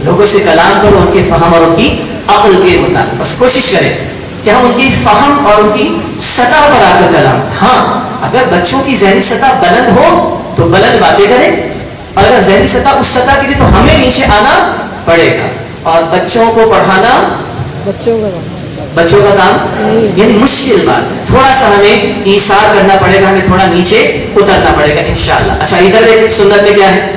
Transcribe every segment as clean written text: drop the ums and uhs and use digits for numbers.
لوگوں سے کلام کرو ان کے فہم اور ان کی عقل کے مطابق. بس کوشش کریں کہ ہم ان کی فہم اور ان کی سطح پر آ کر کلام. ہاں اگر بچوں کی ذہنی سطح بلند ہو تو بلند باتیں کریں, اور اگر ذہنی سطح اس سطح کی نہیں تو ہمیں نیچے آنا پڑے گا. اور بچوں کو پڑھانا بچوں کا کام یعنی مشکل بات ہے, تھوڑا سا ہمیں ایثار کرنا پڑے گا, ہمیں تھوڑا نیچے اترنا پڑے گا انشاءاللہ. اچھا ادھر دیکھیں سنت میں کیا ہے,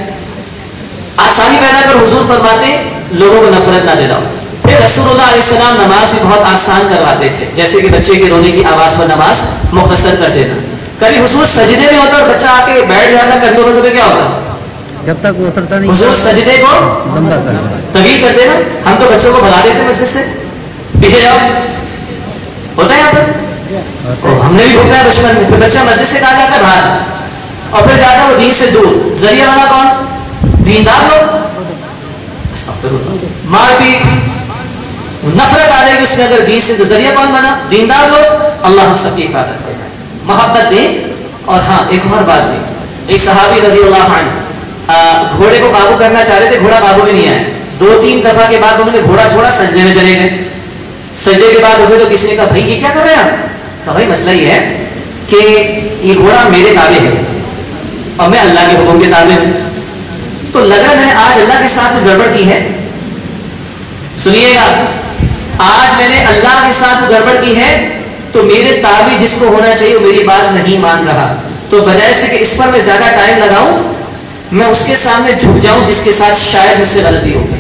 آسانی پیدا کر حضور فرماتے ہیں لوگوں کو نفرت نہ دلاؤ. پھر رسول اللہ علیہ السلام نماز بھی بہت آسان کرواتے تھے, جیسے کہ بچے کے رونے کی آواز پر نماز مختصر کر دینا. کبھی حضور سجدے میں ہوتا اور بچہ آ کے بیٹھ جاتا کرتے ہوتے کیا ہوتا, جب تک وہ اترتا نہیں حضور سجدے کو طویل کر دینا. ہم تو بچوں کو بھگا دیتے مسجد سے, پیچھے جاؤ, ہوتا ہے یہاں پر, ہم نے بھی بھوکا ہے بچپن میں. پھر بچہ مسجد سے کہا جاتا ہے باہر, اور پھر جاتا ہے وہ دین سے دور. ذریعہ بنا کون, دیندار لوگ. مار پیٹ نفرت آ جائے گی اس میں اگر دین سے, تو ذریعہ کون بنا, دیندار لوگ. اللہ ہم سب کی حفاظت فرمائے, محبت دیں. اور ہاں ایک اور بات دیں, ایک صحابی رضی اللہ عنہ گھوڑے کو قابو کرنا چاہ رہے تھے, گھوڑا قابو میں نہیں آیا. 2-3 دفعہ کے بعد انہوں نے گھوڑا چھوڑا, سجدے میں چلے گئے. سجدے کے بعد اٹھے تو کسی نے کہا بھائی یہ کیا کر رہے ہیں آپ؟ کہا بھائی مسئلہ یہ ہے کہ یہ گھوڑا میرے تابع ہے اور میں اللہ کے حکم کے تابع ہوں, تو لگ رہا میں نے آج اللہ کے ساتھ کچھ گڑبڑ کی ہے. سنیے گا, آج میں نے اللہ کے ساتھ گڑبڑ کی ہے تو میرے تابع جس کو ہونا چاہیے وہ میری بات نہیں مان رہا, تو بجائے سے کہ اس پر میں زیادہ ٹائم لگاؤں میں اس کے سامنے جھک جاؤں جس کے ساتھ شاید مجھ سے غلطی ہو گئی.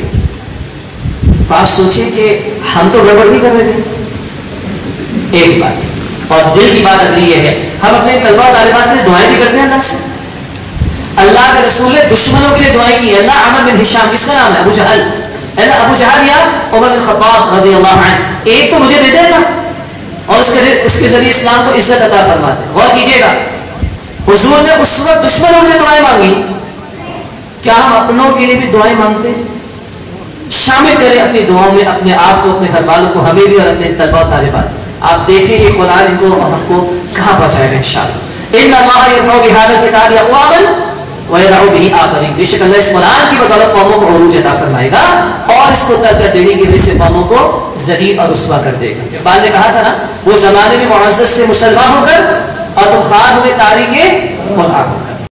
تو آپ سوچیں کہ ہم تو گڑبڑ بھی کر رہے تھے. ایک بات, اور دل کی بات اگلی یہ ہے, ہم اپنے طلبہ و طالبات کے لیے دعائیں بھی کرتے ہیں اللہ سے. اللہ کے رسول نے دشمنوں کے لیے دعائیں کی. اللہ عمر بن ہشام, کس کا نام ہے, ابو جہل. اللہ ابو جہل یا عمر بن خطاب رضی اللہ عنہ, ایک تو مجھے دے دے گا اور اس کے ذریعے اسلام کو عزت عطا فرما دے. غور کیجیے گا, حضور نے اس وقت دشمنوں کے لیے دعائیں مانگی. کیا ہم اپنوں کے لیے بھی دعائیں مانگتے ہیں؟ شامل کریں اپنی دعاؤں میں اپنے آپ کو, اپنے گھر والوں کو, ہمیں بھی اور اپنے طلباء و طالبات. آپ دیکھیں یہ قرآن ان کو ہم کو کہاں پہنچائے گا انشاءاللہ. ان اللہ یرفع بهذا الکتاب اقواما ویدع به آخرین. بے شک اللہ اس قرآن کی بدولت قوموں کو عروج عطا فرمائے گا اور اس کو ترک دینے کی وجہ سے قوموں کو ذلیل اور رسوا کر دے گا. اقبال نے کہا تھا نا, وہ زمانے میں معزز سے مسلمان ہو کر اور تم خوار ہوئے تاریخ قرآن ہو کر.